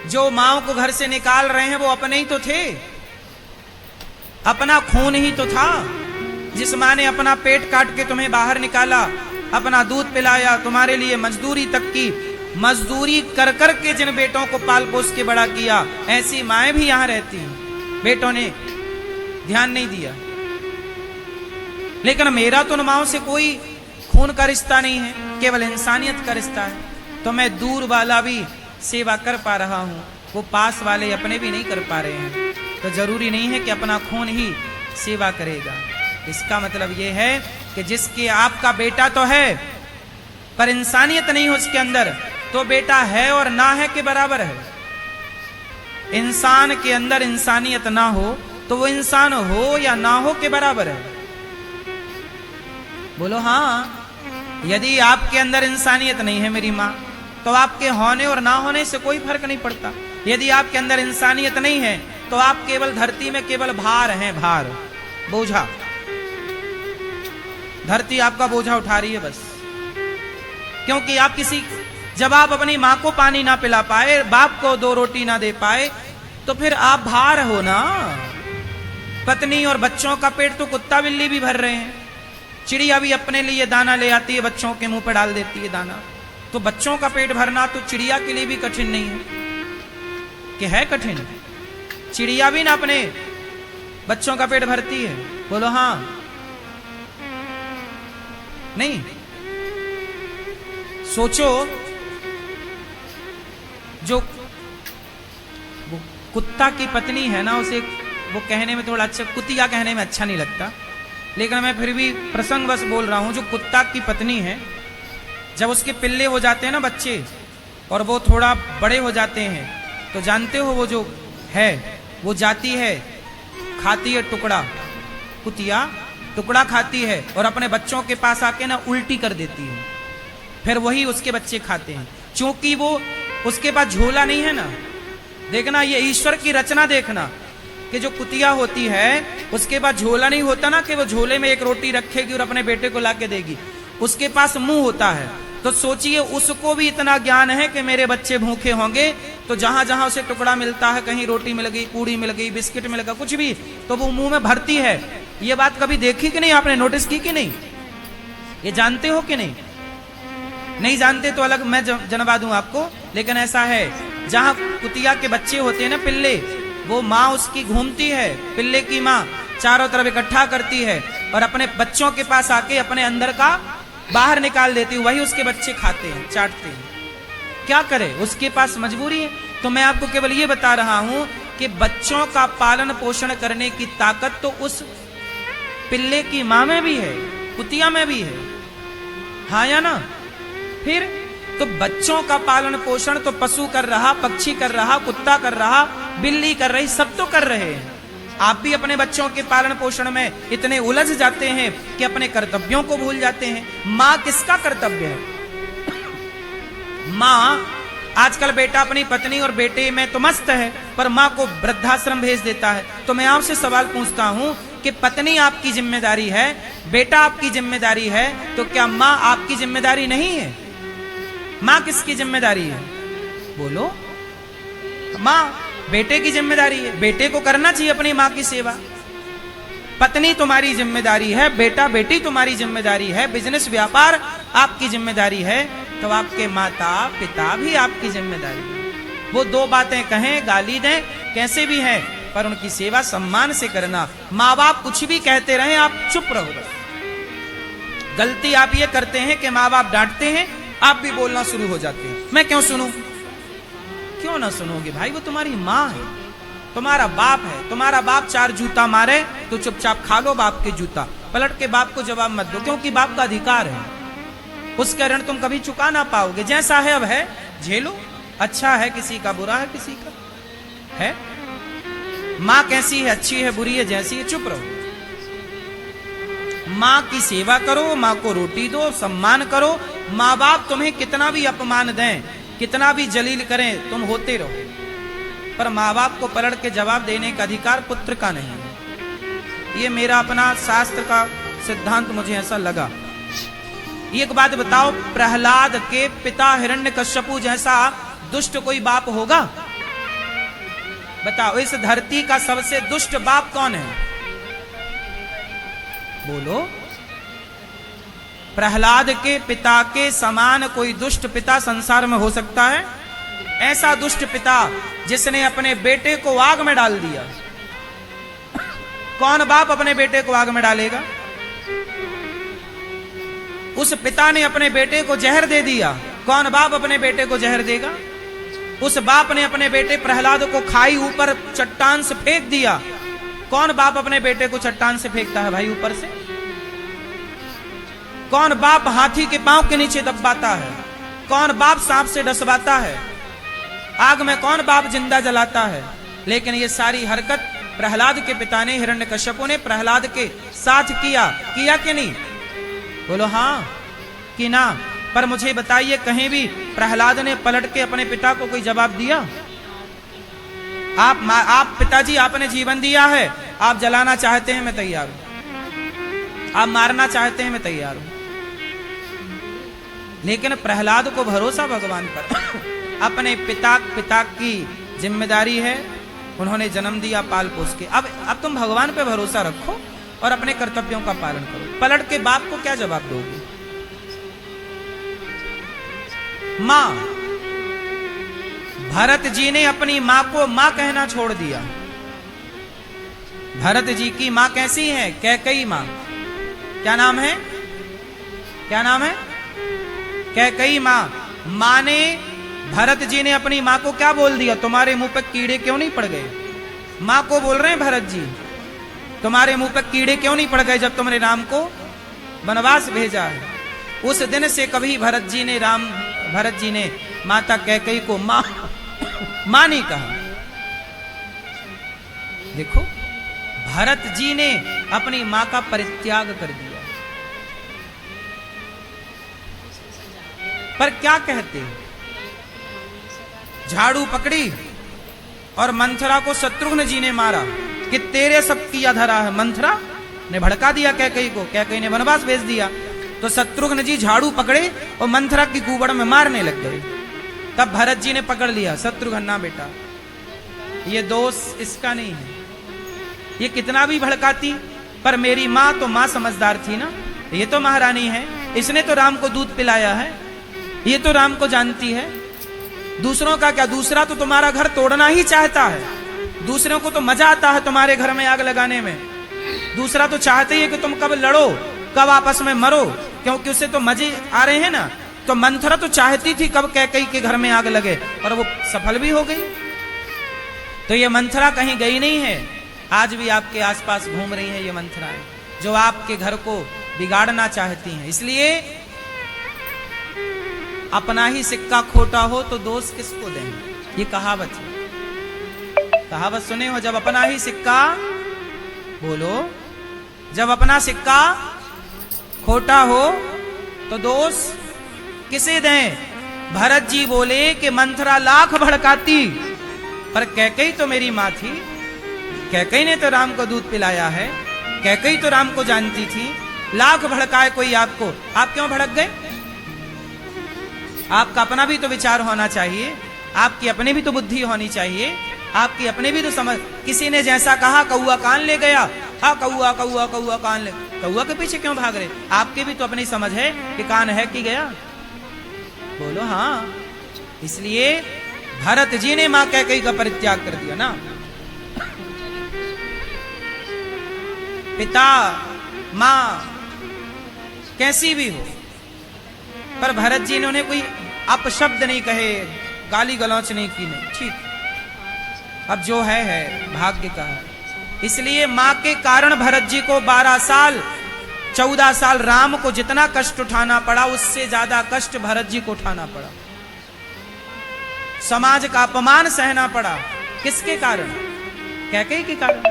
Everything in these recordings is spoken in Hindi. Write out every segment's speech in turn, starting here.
जो माओ को घर से निकाल रहे हैं वो अपने ही तो थे, अपना खून ही तो था। जिस माँ ने अपना पेट काट के तुम्हें बाहर निकाला, अपना दूध पिलाया, तुम्हारे लिए मजदूरी तक की, मजदूरी कर कर के जिन बेटों को पाल पोस के बड़ा किया, ऐसी माएं भी यहां रहती हैं। बेटों ने ध्यान नहीं दिया। लेकिन मेरा तो माओ से कोई खून का रिश्ता नहीं है, केवल इंसानियत का रिश्ता है। तो मैं दूर वाला भी सेवा कर पा रहा हूं, वो पास वाले अपने भी नहीं कर पा रहे हैं। तो जरूरी नहीं है कि अपना खून ही सेवा करेगा। इसका मतलब यह है कि जिसके आपका बेटा तो है पर इंसानियत नहीं हो उसके अंदर, तो बेटा है और ना है के बराबर है। इंसान के अंदर इंसानियत ना हो तो वो इंसान हो या ना हो के बराबर है। बोलो हाँ। यदि आपके अंदर इंसानियत नहीं है मेरी माँ, तो आपके होने और ना होने से कोई फर्क नहीं पड़ता। यदि आपके अंदर इंसानियत नहीं है तो आप केवल धरती में केवल भार हैं, भार, बोझा। धरती आपका बोझा उठा रही है बस। क्योंकि आप जब आप अपनी माँ को पानी ना पिला पाए, बाप को 2 रोटी ना दे पाए, तो फिर आप भार हो ना। पत्नी और बच्चों का पेट तो कुत्ता बिल्ली भी भर रहे हैं। चिड़िया भी अपने लिए दाना ले आती है, बच्चों के मुंह पर डाल देती है दाना। तो बच्चों का पेट भरना तो चिड़िया के लिए भी कठिन नहीं है कि है कठिन। चिड़िया भी ना अपने बच्चों का पेट भरती है। बोलो हाँ नहीं। सोचो, जो वो कुत्ता की पत्नी है ना, उसे वो कहने में थोड़ा अच्छा, कुतिया कहने में अच्छा नहीं लगता, लेकिन मैं फिर भी प्रसंगवश बोल रहा हूं। जो कुत्ता की पत्नी है, जब उसके पिल्ले हो जाते हैं ना बच्चे, और वो थोड़ा बड़े हो जाते हैं, तो जानते हो वो जो है वो जाती है, खाती है टुकड़ा। कुतिया टुकड़ा खाती है और अपने बच्चों के पास आके ना उल्टी कर देती है, फिर वही उसके बच्चे खाते हैं। क्योंकि वो उसके पास झोला नहीं है ना। देखना, ये ईश्वर की रचना देखना कि जो कुतिया होती है उसके पास झोला नहीं होता ना, कि वो झोले में एक रोटी रखेगी और अपने बेटे को लाके देगी। उसके पास मुंह होता है। तो सोचिए, उसको भी इतना ज्ञान है कि मेरे बच्चे भूखे होंगे, तो जहां जहां उसे टुकड़ा मिलता है, कहीं रोटी मिल गई, पूड़ी मिल गई, बिस्किट मिल गया, कुछ भी, तो वो मुंह में भरती है। ये बात कभी देखी कि नहीं, आपने नोटिस की कि नहीं? ये जानते हो कि नहीं? नहीं जानते तो अलग मैं जनवा दूं आपको। लेकिन ऐसा है, जहां कुतिया के बच्चे होते हैं ना, पिल्ले, वो माँ उसकी घूमती है, पिल्ले की माँ चारों तरफ इकट्ठा करती है और अपने बच्चों के पास आके अपने अंदर का बाहर निकाल देती है। वही उसके बच्चे खाते हैं, चाटते हैं। क्या करे, उसके पास मजबूरी है। तो मैं आपको केवल ये बता रहा हूं कि बच्चों का पालन पोषण करने की ताकत तो उस पिल्ले की माँ में भी है, कुतिया में भी है, हाँ या ना? फिर तो बच्चों का पालन पोषण तो पशु कर रहा, पक्षी कर रहा, कुत्ता कर रहा, बिल्ली कर रही, सब तो कर रहे हैं। आप भी अपने बच्चों के पालन पोषण में इतने उलझ जाते हैं कि अपने कर्तव्यों को भूल जाते हैं। माँ किसका कर्तव्य है? माँ, आजकल बेटा अपनी पत्नी और बेटे में तो मस्त है, पर माँ को वृद्धाश्रम भेज देता है। तो मैं आपसे सवाल पूछता हूं कि पत्नी आपकी जिम्मेदारी है, बेटा आपकी जिम्मेदारी है, तो क्या माँ आपकी जिम्मेदारी नहीं है? माँ किसकी जिम्मेदारी है? बोलो। माँ बेटे की जिम्मेदारी है, बेटे को करना चाहिए अपनी माँ की सेवा। पत्नी तुम्हारी जिम्मेदारी है, बेटा बेटी तुम्हारी जिम्मेदारी है, बिजनेस व्यापार आपकी जिम्मेदारी है, तो आपके माता पिता भी आपकी जिम्मेदारी है। वो 2 बातें कहें, गाली दें, कैसे भी हैं, पर उनकी सेवा सम्मान से करना। माँ बाप कुछ भी कहते रहे, आप चुप रहो बस। गलती आप ये करते हैं कि माँ बाप डांटते हैं, आप भी बोलना शुरू हो जाते हैं। मैं क्यों सुनूं? क्यों ना सुनोगे भाई? वो तुम्हारी माँ है, तुम्हारा बाप है। तुम्हारा बाप 4 जूता मारे तो चुपचाप खा लो बाप के जूता, पलट के बाप को जवाब मत दो, क्योंकि बाप का अधिकार है। उसका ऋण तुम कभी चुका ना पाओगे। जैसा है अब है, झेलो। अच्छा है किसी का, बुरा है किसी का, है। माँ कैसी है, अच्छी है, बुरी है, जैसी है, चुप रहो। माँ की सेवा करो, माँ को रोटी दो, सम्मान करो। माँ बाप तुम्हें कितना भी अपमान दें, कितना भी जलील करें, तुम होते रहो, पर माँ बाप को पलट के जवाब देने का अधिकार पुत्र का नहीं है। ये मेरा अपना शास्त्र का सिद्धांत, मुझे ऐसा लगा। एक बात बताओ, प्रहलाद के पिता हिरण्यकश्यपु जैसा दुष्ट कोई बाप होगा? बताओ इस धरती का सबसे दुष्ट बाप कौन है? बोलो। प्रहलाद के पिता के समान कोई दुष्ट पिता संसार में हो सकता है? ऐसा दुष्ट पिता जिसने अपने बेटे को आग में डाल दिया। कौन बाप अपने बेटे को आग में डालेगा? उस पिता ने अपने बेटे को जहर दे दिया। कौन बाप अपने बेटे को जहर देगा? उस बाप ने अपने बेटे प्रहलाद को खाई ऊपर चट्टान से फेंक दिया। कौन बाप अपने बेटे को चट्टान से फेंकता है भाई ऊपर से? कौन बाप हाथी के पांव के नीचे दबाता है? कौन बाप सांप से डसवाता है? आग में कौन बाप जिंदा जलाता है? लेकिन ये सारी हरकत प्रहलाद के पिता ने, हिरण्यकश्यपु ने प्रहलाद के साथ किया कि नहीं? बोलो हाँ कि ना। पर मुझे बताइए कहीं भी प्रहलाद ने पलट के अपने पिता को कोई जवाब दिया? आप पिताजी आपने जीवन दिया है, आप जलाना चाहते हैं मैं तैयार हूं, आप मारना चाहते हैं मैं तैयार हूं। लेकिन प्रहलाद को भरोसा भगवान पर, अपने पिता की जिम्मेदारी है, उन्होंने जन्म दिया पाल पोस के। अब तुम भगवान पे भरोसा रखो और अपने कर्तव्यों का पालन करो। पलट के बाप को क्या जवाब दोगे? मां, भरत जी ने अपनी मां को मां कहना छोड़ दिया। भरत जी की मां कैसी है? कैकई मां। क्या नाम है? क्या नाम है? कैकई मां। मां ने, भरत जी ने अपनी मां को क्या बोल दिया? तुम्हारे मुंह पर कीड़े क्यों नहीं पड़ गए? मां को बोल रहे हैं भरत जी, तुम्हारे मुंह पर कीड़े क्यों नहीं पड़ गए जब तुमने राम को वनवास भेजा है? उस दिन से कभी भरत जी ने माता कैकई को मां नहीं कहा। देखो, भरत जी ने अपनी मां का परित्याग कर दिया। पर क्या कहते हैं? झाड़ू पकड़ी और मंथरा को शत्रुघ्न जी ने मारा कि तेरे सब किया धरा है। मंथरा ने भड़का दिया कैकई को, कैकई ने वनवास भेज दिया। तो शत्रुघ्न जी झाड़ू पकड़े और मंथरा की कुबड़ में मारने लग गए। तब भरत जी ने पकड़ लिया, शत्रुघ्न ना बेटा, ये दोष इसका नहीं है, ये कितना भी भड़काती, पर मेरी मां तो मां समझदार थी ना, ये तो महारानी है, इसने तो राम को दूध पिलाया है, ये तो राम को जानती है। दूसरों का क्या? दूसरा तो तुम्हारा घर तोड़ना ही चाहता है। दूसरों को तो मजा आता है तुम्हारे घर में आग लगाने में। दूसरा तो चाहते ही है कि तुम कब लड़ो, कब आपस में मरो, क्योंकि उससे तो मजे आ रहे हैं ना। तो मंथरा तो चाहती थी कब कैकई के घर में आग लगे, और वो सफल भी हो गई। तो ये मंथरा कहीं गई नहीं है, आज भी आपके आसपास घूम रही है ये मंथराएं, जो आपके घर को बिगाड़ना चाहती हैं। इसलिए अपना ही सिक्का खोटा हो तो दोष किसको दें? ये कहावत है। कहावत सुने हो? जब अपना ही सिक्का, बोलो, जब अपना सिक्का खोटा हो तो दोष किसे दें? भरत जी बोले कि मंथरा लाख भड़काती, पर कैकई तो मेरी मां थी, कैकई ने तो राम को दूध पिलाया है, कैकई तो राम को जानती थी। लाख भड़काए कोई आपको, आप क्यों भड़क गए? आपका अपना भी तो विचार होना चाहिए, आपकी अपनी भी तो बुद्धि होनी चाहिए, आपकी अपनी भी तो समझ। किसी ने जैसा कहा, कौआ कान ले गया, हाँ कौआ कौआ कौआ कान ले, कौआ के पीछे क्यों भाग रहे? आपकी भी तो अपनी समझ है कि कान है कि गया? बोलो हाँ। इसलिए भरत जी ने मां कैकई का परित्याग कर दिया ना। पिता मां कैसी भी हो, पर भरत जी ने उन्हें कोई अपशब्द नहीं कहे, गाली गलौच नहीं की, नहीं, ठीक। अब जो है भाग्य का है। इसलिए मां के कारण भरत जी को 12 साल 14 साल राम को जितना कष्ट उठाना पड़ा, उससे ज्यादा कष्ट भरत जी को उठाना पड़ा। समाज का अपमान सहना पड़ा। किसके कारण? कैकई के कारण।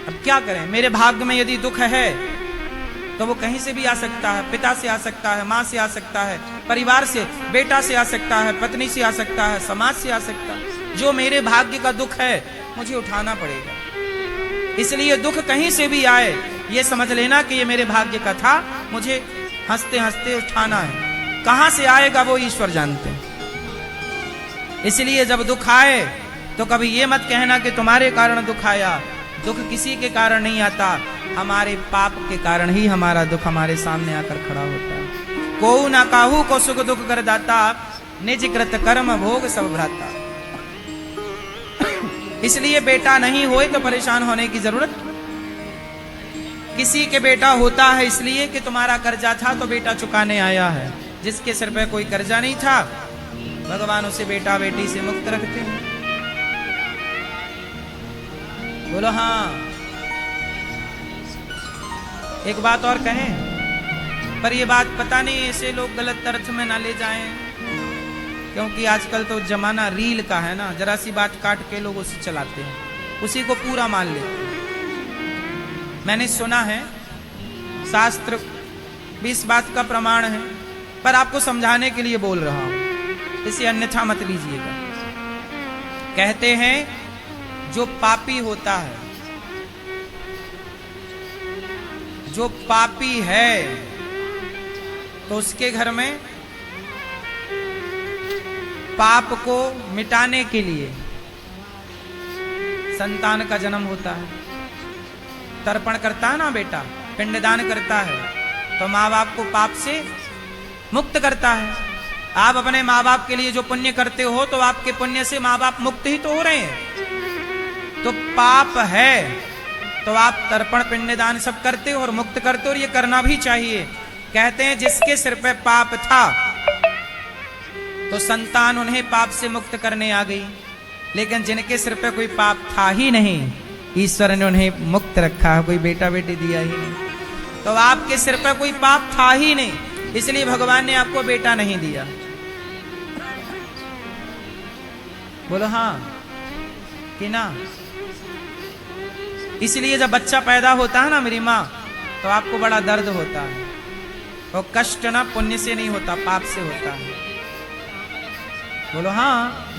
अब क्या करें? मेरे भाग्य में यदि दुख है तो वो कहीं से भी आ सकता है, पिता से आ सकता है, मां से आ सकता है, परिवार से, बेटा से आ सकता है, पत्नी से आ सकता है, समाज से आ सकता है। जो मेरे भाग्य का दुख है मुझे उठाना पड़ेगा। इसलिए दुख कहीं से भी आए, ये समझ लेना कि ये मेरे भाग्य का था, मुझे हंसते हंसते उठाना है। कहां से आएगा वो ईश्वर जानते हैं। इसलिए जब दुख आए तो कभी ये मत कहना कि तुम्हारे कारण दुख आया। दुख किसी के कारण नहीं आता, हमारे पाप के कारण ही हमारा दुख हमारे सामने आकर खड़ा होता है। को ना काहू को सुख दुख कर दाता, निज कृत कर्म भोग सब भ्राता। इसलिए बेटा नहीं होए तो परेशान होने की जरूरत। किसी के बेटा होता है इसलिए कि तुम्हारा कर्जा था तो बेटा चुकाने आया है। जिसके सिर पे कोई कर्जा नहीं था, भगवान उसे बेटा बेटी से मुक्त रखते हैं। बोलो हाँ। एक बात और कहें, पर ये बात पता नहीं ऐसे लोग गलत अर्थ में ना ले जाएं, क्योंकि आजकल तो जमाना रील का है ना, जरा सी बात काट के लोग उसे चलाते हैं, उसी को पूरा मान लेते हैं। मैंने सुना है, शास्त्र भी इस बात का प्रमाण है, पर आपको समझाने के लिए बोल रहा हूं, इसे अन्यथा मत लीजिएगा। कहते हैं जो पापी होता है, जो पापी है, तो उसके घर में पाप को मिटाने के लिए संतान का जन्म होता है। तर्पण करता है ना बेटा, पिंडदान करता है, तो माँ बाप को पाप से मुक्त करता है। आप अपने माँ बाप के लिए जो पुण्य करते हो, तो आपके पुण्य से माँ बाप मुक्त ही तो हो रहे हैं। तो पाप है तो आप तर्पण पिंडदान सब करते हो और मुक्त करते हो, और ये करना भी चाहिए। कहते हैं जिसके सिर पे पाप था तो संतान उन्हें पाप से मुक्त करने आ गई, लेकिन जिनके सिर पे कोई पाप था ही नहीं, ईश्वर ने उन्हें मुक्त रखा, कोई बेटा बेटी दिया ही नहीं। तो आपके सिर पे कोई पाप था ही नहीं, इसलिए भगवान ने आपको बेटा नहीं दिया। बोलो हाँ कि ना। इसलिए जब बच्चा पैदा होता है ना मेरी माँ, तो आपको बड़ा दर्द होता है। वो कष्ट ना पुण्य से नहीं होता, पाप से होता है। बोलो हाँ।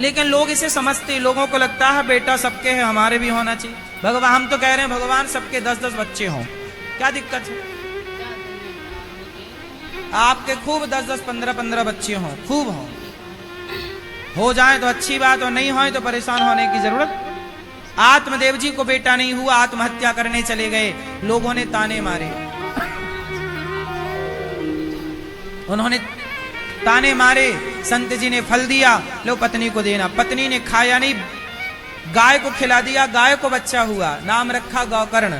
लेकिन लोग इसे समझते, लोगों को लगता है बेटा सबके है, हमारे भी होना चाहिए। भगवान, हम तो कह रहे हैं भगवान सबके 10-10 बच्चे हों, क्या दिक्कत है? आपके खूब 10-10, 15-15 बच्चे हों, खूब हों, हो जाए तो अच्छी बात, और नहीं होए तो परेशान होने की जरूरत। आत्मदेव जी को बेटा नहीं हुआ, आत्महत्या करने चले गए, लोगों ने ताने मारे, उन्होंने ताने मारे। संत जी ने फल दिया, लो पत्नी को देना, पत्नी ने खाया नहीं, गाय को खिला दिया, गाय को बच्चा हुआ, नाम रखा गौकर्ण।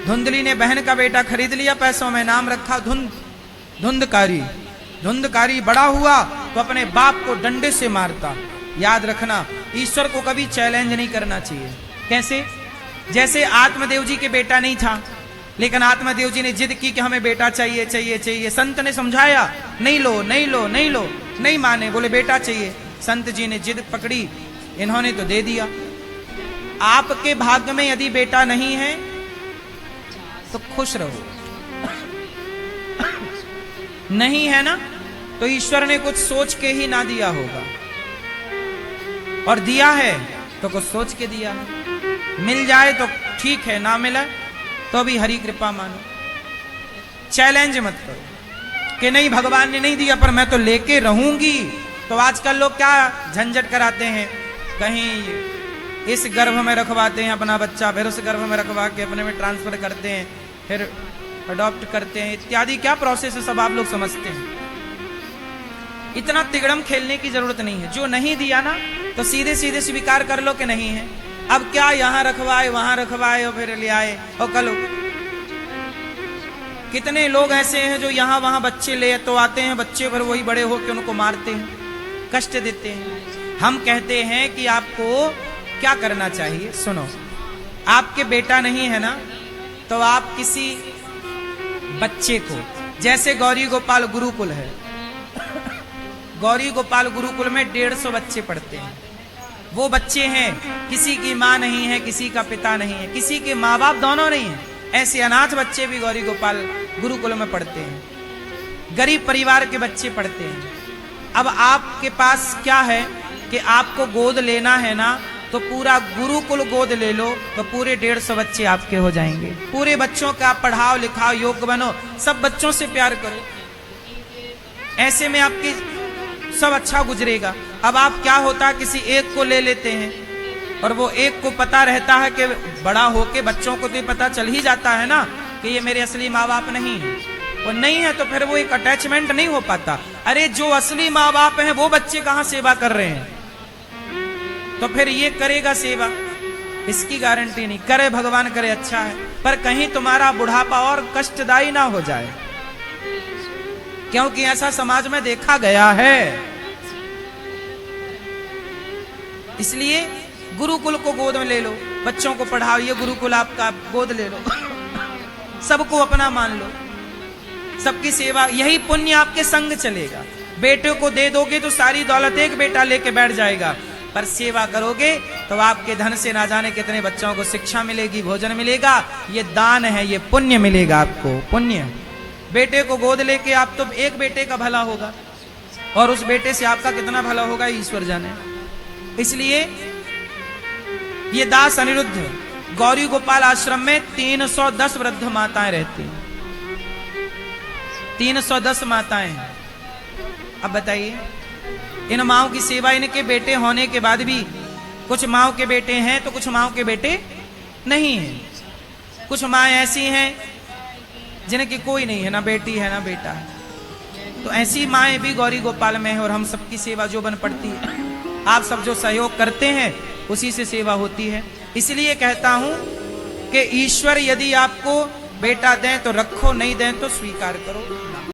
धुंधली ने बहन का बेटा खरीद लिया पैसों में, नाम रखा धुंधकारी। धुंधकारी बड़ा हुआ तो अपने बाप को डंडे से मारता। याद रखना, ईश्वर को कभी चैलेंज नहीं करना चाहिए। कैसे? जैसे आत्मदेव जी के बेटा नहीं था, लेकिन आत्मदेव जी ने जिद की कि हमें बेटा चाहिए चाहिए चाहिए। संत ने समझाया, नहीं लो नहीं लो नहीं लो, नहीं माने, बोले बेटा चाहिए। संत जी ने जिद पकड़ी, इन्होंने तो दे दिया। आपके भाग्य में यदि बेटा नहीं है तो खुश रहो, नहीं है ना तो ईश्वर ने कुछ सोच के ही ना दिया होगा, और दिया है तो कुछ सोच के दिया है। मिल जाए तो ठीक है, ना मिला तो भी हरी कृपा मानो। चैलेंज मत करो कि नहीं भगवान ने नहीं दिया पर मैं तो लेके रहूंगी। तो आजकल लोग क्या झंझट कराते हैं, कहीं इस गर्भ में रखवाते हैं अपना बच्चा, फिर उस गर्भ में रखवा के अपने में ट्रांसफर करते हैं, फिर अडॉप्ट करते हैं, इत्यादि क्या प्रोसेस है सब आप लोग समझते हैं। इतना तिगड़म खेलने की जरूरत नहीं है। जो नहीं दिया ना तो सीधे सीधे स्वीकार कर लो कि नहीं है। अब क्या यहाँ रखवाए वहां रखवाए और फिर ले आए और कल। कितने लोग ऐसे हैं जो यहाँ वहां बच्चे ले तो आते हैं, बच्चे पर वही बड़े होकर उनको मारते हैं, कष्ट देते हैं। हम कहते हैं कि आपको क्या करना चाहिए, सुनो। आपके बेटा नहीं है ना तो आप किसी बच्चे को, जैसे गौरी गोपाल गुरुकुल है, गौरी गोपाल गुरुकुल में 150 बच्चे पढ़ते हैं। वो बच्चे हैं किसी की माँ नहीं है, किसी का पिता नहीं है, किसी के माँ बाप दोनों नहीं है, ऐसे अनाथ बच्चे भी गौरी गोपाल गुरुकुल में पढ़ते हैं। गरीब परिवार के बच्चे पढ़ते हैं। अब आपके पास क्या है कि आपको गोद लेना है ना तो पूरा गुरुकुल गोद ले लो तो पूरे 150 बच्चे आपके हो जाएंगे। पूरे बच्चों का आप पढ़ाओ लिखाओ, योग्य बनो, सब बच्चों से प्यार करो। ऐसे में आपकी सब अच्छा गुजरेगा। अब आप क्या होता है, किसी एक को ले लेते हैं और वो एक को पता रहता है कि बड़ा होके बच्चों को तो पता चल ही जाता है ना कि ये मेरे असली माँ बाप नहीं है, वो नहीं है, तो फिर वो एक अटैचमेंट नहीं हो पाता। अरे जो असली माँ बाप हैं वो बच्चे कहां सेवा कर रहे हैं, तो फिर ये करेगा सेवा, इसकी गारंटी नहीं। करे भगवान करे अच्छा है, पर कहीं तुम्हारा बुढ़ापा और कष्टदायी ना हो जाए, क्योंकि ऐसा समाज में देखा गया है। इसलिए गुरुकुल को गोद में ले लो, बच्चों को पढ़ाओ, ये गुरुकुल आपका, गोद ले लो, सबको अपना मान लो, सबकी सेवा, यही पुण्य आपके संग चलेगा। बेटे को दे दोगे तो सारी दौलत एक बेटा लेके बैठ जाएगा, पर सेवा करोगे तो आपके धन से ना जाने कितने बच्चों को शिक्षा मिलेगी, भोजन मिलेगा, ये दान है, ये पुण्य मिलेगा आपको, पुण्य। बेटे को गोद लेके आप तो एक बेटे का भला होगा और उस बेटे से आपका कितना भला होगा ईश्वर जाने। इसलिए ये दास अनिरुद्ध गौरी गोपाल आश्रम में 310 वृद्ध माताएं रहती हैं, 310 माताएं हैं। अब बताइए, इन माओं की सेवा, इनके बेटे होने के बाद भी कुछ माओं के बेटे हैं तो कुछ माओं के बेटे नहीं हैं। कुछ माँ ऐसी हैं जिनकी कोई नहीं है, ना बेटी है ना बेटा है, तो ऐसी माएं भी गौरी गोपाल में है और हम सबकी सेवा जो बन पड़ती है। आप सब जो सहयोग करते हैं उसी से सेवा होती है। इसलिए कहता हूं कि ईश्वर यदि आपको बेटा दें तो रखो, नहीं दें तो स्वीकार करो।